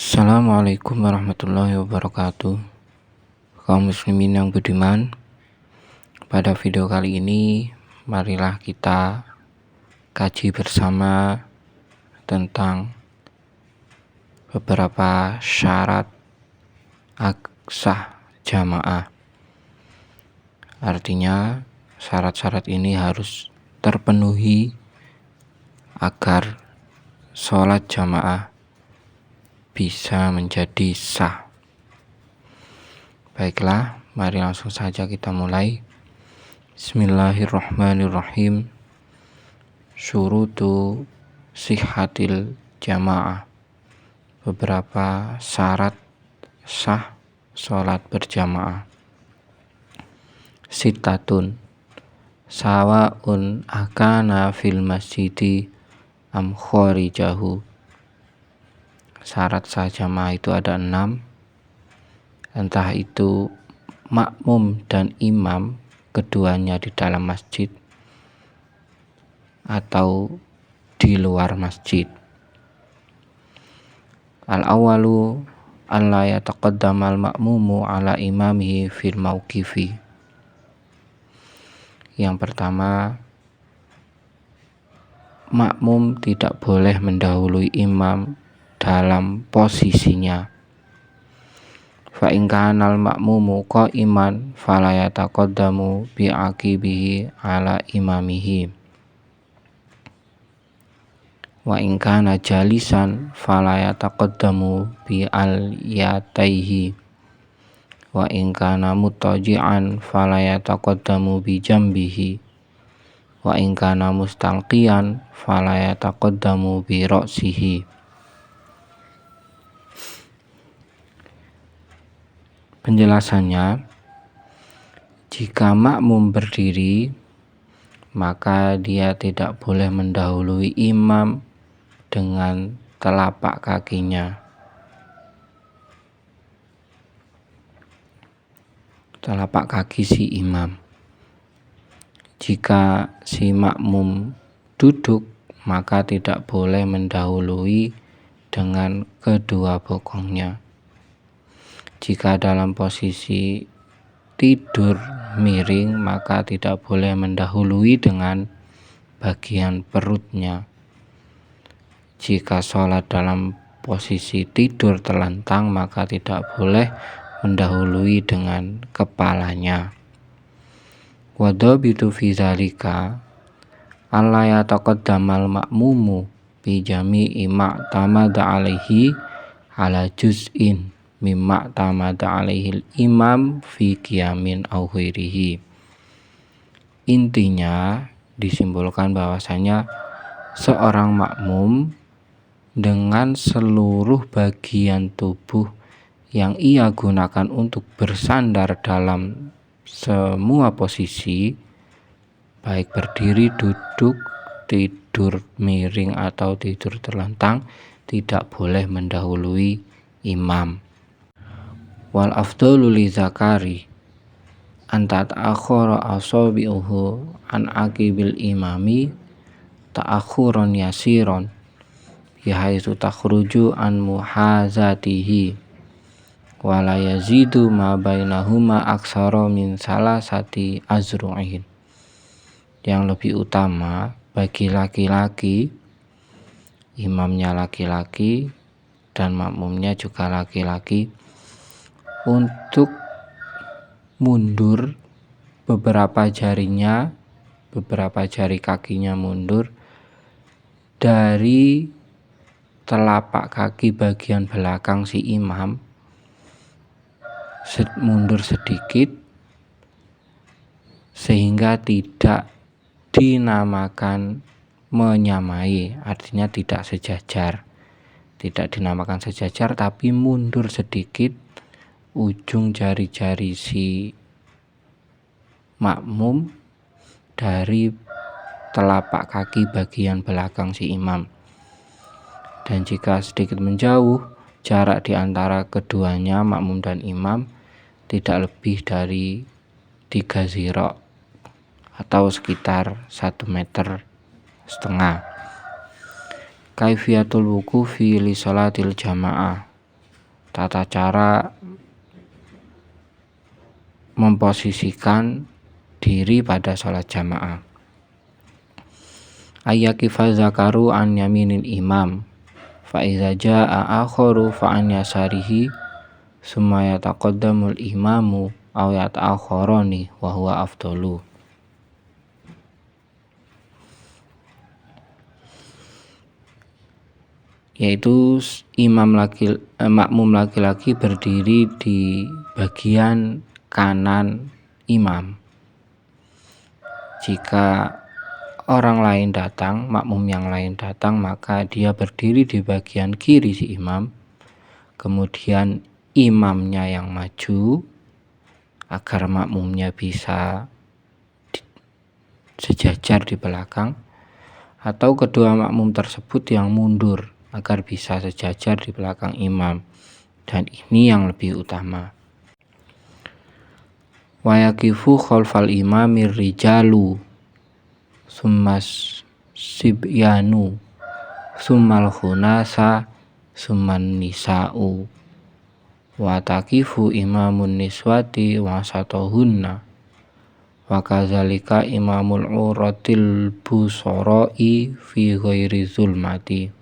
Assalamualaikum warahmatullahi wabarakatuh. Kaum muslimin yang budiman, pada video kali ini marilah kita kaji bersama tentang beberapa syarat sah jamaah. Artinya syarat-syarat ini harus terpenuhi agar sholat jamaah bisa menjadi sah. Baiklah, mari langsung saja kita mulai. Bismillahirrahmanirrahim. Syurutu sihhatil jamaah. Beberapa syarat sah sholat berjamaah. Sittatun sawaun akana fil masjidi am kharijahu. Syarat sah jamaah itu ada 6, entah itu makmum dan imam keduanya di dalam masjid atau di luar masjid. Al-awalu alla yataqaddamal ma'mumu ala imamihi fil mauqifi. Yang pertama, makmum tidak boleh mendahului imam dalam posisinya. Fa in kana al ma'mumu qa'iman fala yataqaddamu bi aqibihi ala imamihi. Wa in kana jalisan fala yataqaddamu bi al-yataihi. Wa in kana muttaji'an fala yataqaddamu bi jambihi. Wa in kana mustalqiyan fala yataqaddamu bi ra'sihi. Penjelasannya, jika makmum berdiri, maka dia tidak boleh mendahului imam dengan telapak kakinya. Telapak kaki si imam. Jika si makmum duduk, maka tidak boleh mendahului dengan kedua bokongnya. Jika dalam posisi tidur miring, maka tidak boleh mendahului dengan bagian perutnya. Jika sholat dalam posisi tidur telentang, maka tidak boleh mendahului dengan kepalanya. Wadhabitu fi dzalika alla yataqaddamal ma'mumu bi jami'i ma'tamada alaihi ala juz'in mimma tamada alaihil imam fi qiyamin au ghairihi. Intinya disimpulkan bahwasanya seorang makmum dengan seluruh bagian tubuh yang ia gunakan untuk bersandar dalam semua posisi, baik berdiri, duduk, tidur miring atau tidur terlentang, tidak boleh mendahului imam. Wal afdalu li zakari anta ta'akhkhara asabi'uhu an aqibil imami ta'akhuran yasiron bihaitsu takhruju an muhazatihi wa la yazidu ma bainahuma aksara min salasati azru'in. Yang lebih utama bagi laki-laki, imamnya laki-laki dan makmumnya juga laki-laki, untuk mundur beberapa jarinya, beberapa jari kakinya mundur dari telapak kaki bagian belakang si imam, mundur sedikit sehingga tidak dinamakan menyamai, artinya tidak sejajar. Tidak dinamakan sejajar, tapi mundur sedikit ujung jari-jari si makmum dari telapak kaki bagian belakang si imam. Dan jika sedikit menjauh, jarak di antara keduanya, makmum dan imam, tidak lebih dari 3 zira atau sekitar 1,5 meter. Kaifiyatul wuqufi li sholatil jamaah. tata cara memposisikan diri pada sholat jamaah. Ayyakifa zakaru an yaminil imam fa iza jaa akharu fa an yasarihi summa yataqaddamul imamu aw yata'akhkharani wa huwa afdalu. Yaitu makmum laki-laki berdiri di bagian kanan imam. Jika orang lain datang, makmum yang lain datang, maka dia berdiri di bagian kiri si imam. Kemudian imamnya yang maju agar makmumnya bisa sejajar di belakang, atau kedua makmum tersebut yang mundur agar bisa sejajar di belakang imam. Dan ini yang lebih utama. Wa yaqifu khalfal imamir rijalu summas sibyanu summal khunasa summan nisa'u wa taqifu imamun niswati wasatohunna wa kadzalika imamul uratil busara'i fi ghairi zulmati.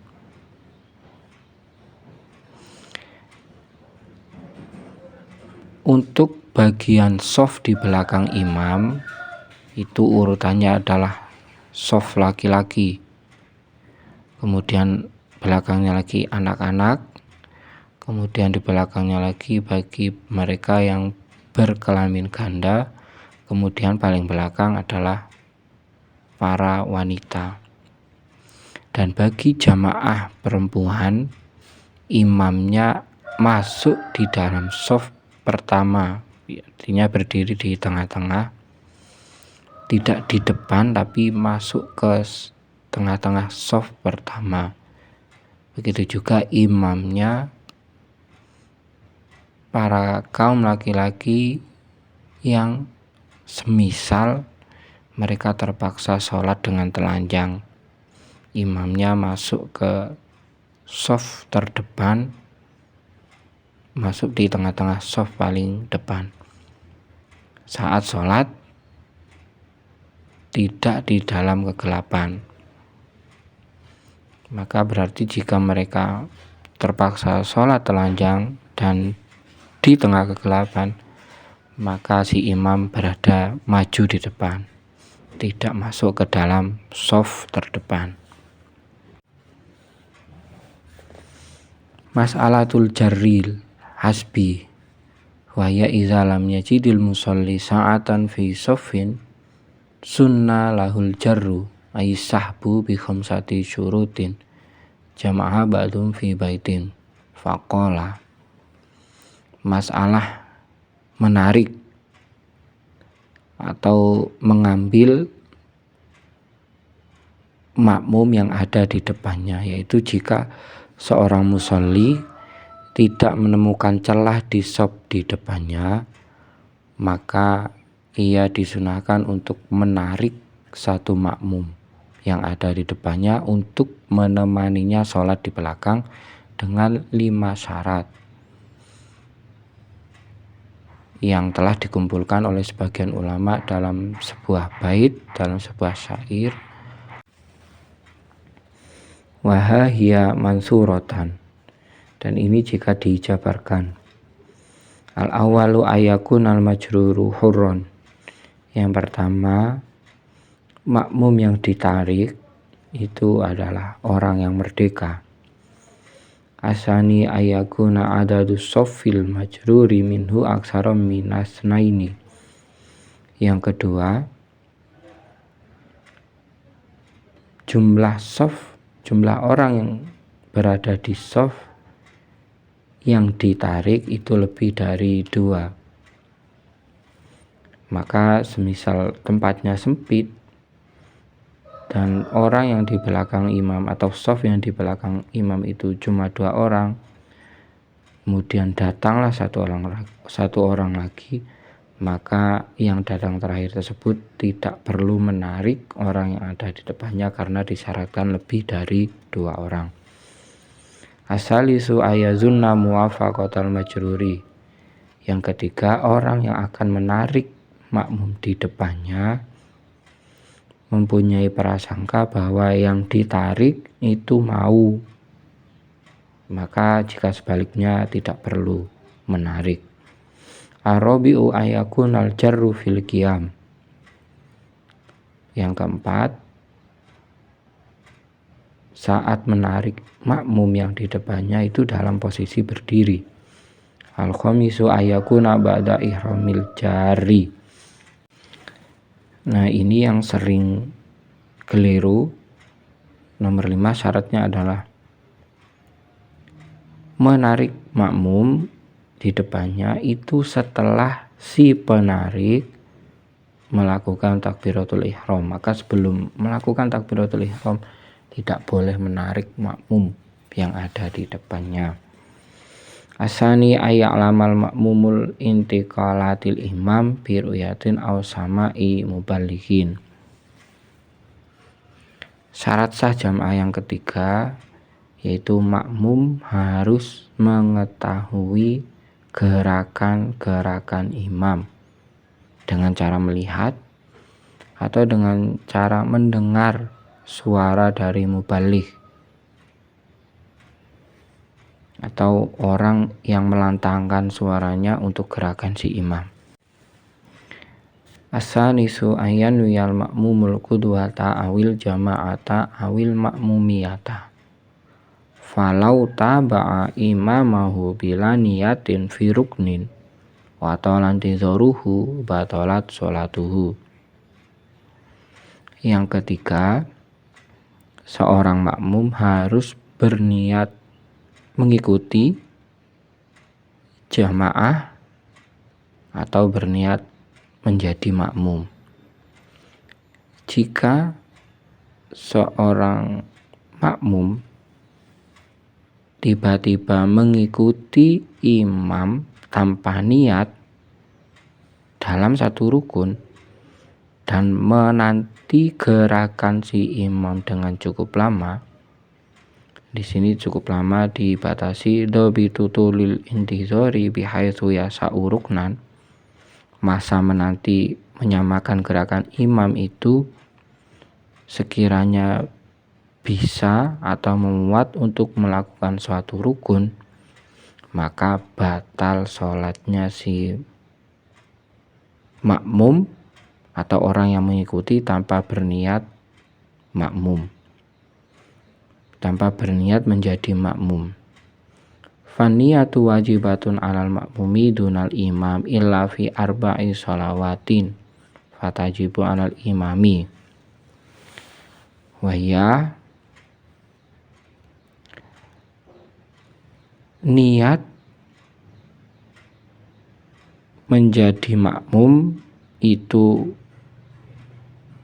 Untuk bagian shaf di belakang imam itu urutannya adalah shaf laki-laki, kemudian belakangnya lagi anak-anak, kemudian di belakangnya lagi bagi mereka yang berkelamin ganda, kemudian paling belakang adalah para wanita. Dan bagi jamaah perempuan, imamnya masuk di dalam shaf pertama, artinya berdiri di tengah-tengah, tidak di depan tapi masuk ke tengah-tengah shaf pertama. Begitu juga imamnya para kaum laki-laki yang semisal mereka terpaksa sholat dengan telanjang, imamnya masuk ke shaf terdepan, masuk di tengah-tengah shaf paling depan. Saat sholat tidak di dalam kegelapan. Maka berarti jika mereka terpaksa sholat telanjang dan di tengah kegelapan, maka si imam berada maju di depan, tidak masuk ke dalam shaf terdepan. Mas'alatul jarril hasbi wa ya iza lam yajidil musalli sa'atan fi shaffin sunna lahul jarru ay sahbu bi khamsati syurutin jama'a ba'dum fi baitin faqala. Masalah menarik atau mengambil makmum yang ada di depannya, yaitu jika seorang musolli tidak menemukan celah di shaf di depannya, maka ia disunahkan untuk menarik satu makmum yang ada di depannya untuk menemaninya sholat di belakang dengan 5 syarat yang telah dikumpulkan oleh sebagian ulama dalam sebuah bait, dalam sebuah syair. Wahahia mansuratan, dan ini jika dijabarkan. Al-awalu ayakun al-majruru hurron. Yang pertama, makmum yang ditarik itu adalah orang yang merdeka. Asani ayakuna adadu soffil majruri minhu aksara minas naini. Yang kedua, jumlah orang yang berada di shaf yang ditarik itu lebih dari 2. Maka semisal tempatnya sempit dan orang yang di belakang imam atau shaf yang di belakang imam itu cuma 2 orang, kemudian datanglah satu orang lagi, maka yang datang terakhir tersebut tidak perlu menarik orang yang ada di depannya karena disyaratkan lebih dari 2 orang. Asalisu ayazunna muwafaqatal majruri. Yang ketiga, orang yang akan menarik makmum di depannya mempunyai prasangka bahwa yang ditarik itu mau, maka jika sebaliknya tidak perlu menarik. Arabi'u ayakunal jarru fil qiyam. Yang keempat, saat menarik makmum yang di depannya itu dalam posisi berdiri. Al-khamisu ayakuna ba'da ihramil jari. Nah, ini yang sering keliru. Nomor 5 syaratnya adalah menarik makmum di depannya itu setelah si penarik melakukan takbiratul ihram. Maka sebelum melakukan takbiratul ihram tidak boleh menarik makmum yang ada di depannya. Asani ayya'lamal makmumul intiqalatil imam bi ru'yatin aw sama'i muballighin. Syarat sah jamaah yang ketiga yaitu makmum harus mengetahui gerakan-gerakan imam dengan cara melihat atau dengan cara mendengar suara dari muballigh atau orang yang melantangkan suaranya untuk gerakan si imam. Asanisu ayyan wiyal makmumul qudwata awil jama'ata awil makmumiyata. Falau taba'a imamahu bila niyatin fi ruknin wa talan tizaruhu batalat sholatuhu. Yang ketiga, seorang makmum harus berniat mengikuti jamaah atau berniat menjadi makmum. Jika seorang makmum tiba-tiba mengikuti imam tanpa niat dalam satu rukun dan menanti gerakan si imam dengan cukup lama, di sini cukup lama dibatasi dobitutulil intizori bihaitsu yasa'u ruknan. Masa menanti menyamakan gerakan imam itu sekiranya bisa atau memuat untuk melakukan suatu rukun, maka batal sholatnya si makmum atau orang yang mengikuti tanpa berniat makmum, tanpa berniat menjadi makmum. Faniyatu wajibatun alal makmumi dunal imam illa fi arba'i sholawatin fatajibu alal imami. Wahya niat menjadi makmum itu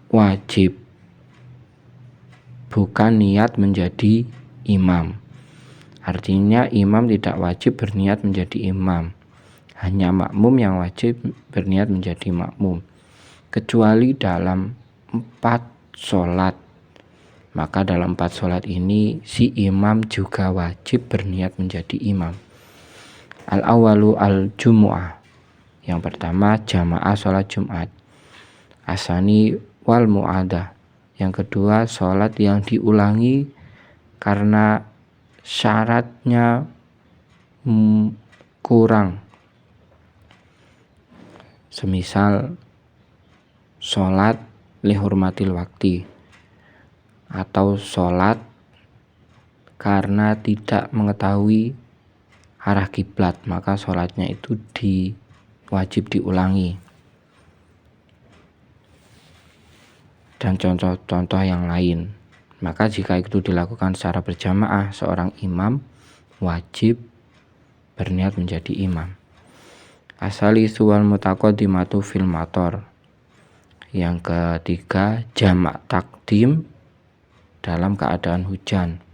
wajib, bukan niat menjadi imam. Artinya imam tidak wajib berniat menjadi imam, hanya makmum yang wajib berniat menjadi makmum. Kecuali dalam 4 sholat, maka dalam 4 sholat ini si imam juga wajib berniat menjadi imam. Al-awalu al-jumu'ah. Yang pertama jamaah sholat Jumat. Asani wal mu'adah. Yang kedua sholat yang diulangi karena syaratnya kurang. Semisal sholat lihurmatil wakti atau sholat karena tidak mengetahui arah kiblat, maka sholatnya itu wajib diulangi. Dan contoh-contoh yang lain. Maka jika itu dilakukan secara berjamaah, seorang imam wajib berniat menjadi imam. Asalisu wal mutaqaddimatu fil mator. Yang ketiga jamak takdim dalam keadaan hujan.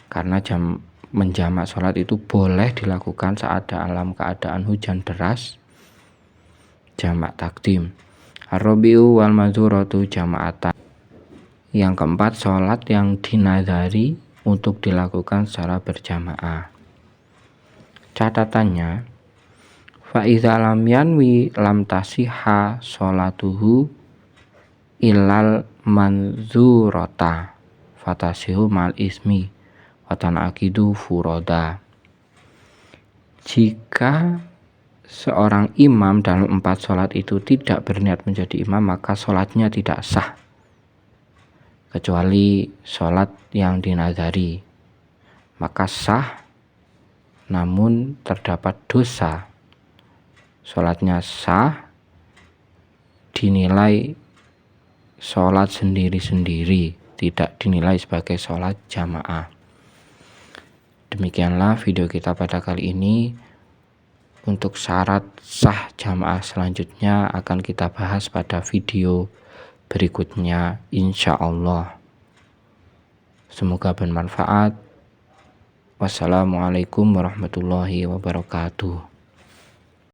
Karena menjamak sholat itu boleh dilakukan saat dalam keadaan hujan deras, jamak takdim. Ar-rabi'u wal mazuratu jama'atan. Yang keempat, sholat yang dinadari untuk dilakukan secara berjamaah. Catatannya, fa iza lam yanwi lam tasihha sholatuhu ilal manzurata fatasihu mal ismi watan akidu furoda. Jika seorang imam dalam 4 sholat itu tidak berniat menjadi imam, maka sholatnya tidak sah, kecuali sholat yang dinadari, maka sah namun terdapat dosa. Sholatnya sah, dinilai sholat sendiri-sendiri, tidak dinilai sebagai sholat jamaah. Demikianlah video kita pada kali ini. Untuk syarat sah jamaah selanjutnya akan kita bahas pada video berikutnya, insya Allah. Semoga bermanfaat. Wassalamualaikum warahmatullahi wabarakatuh.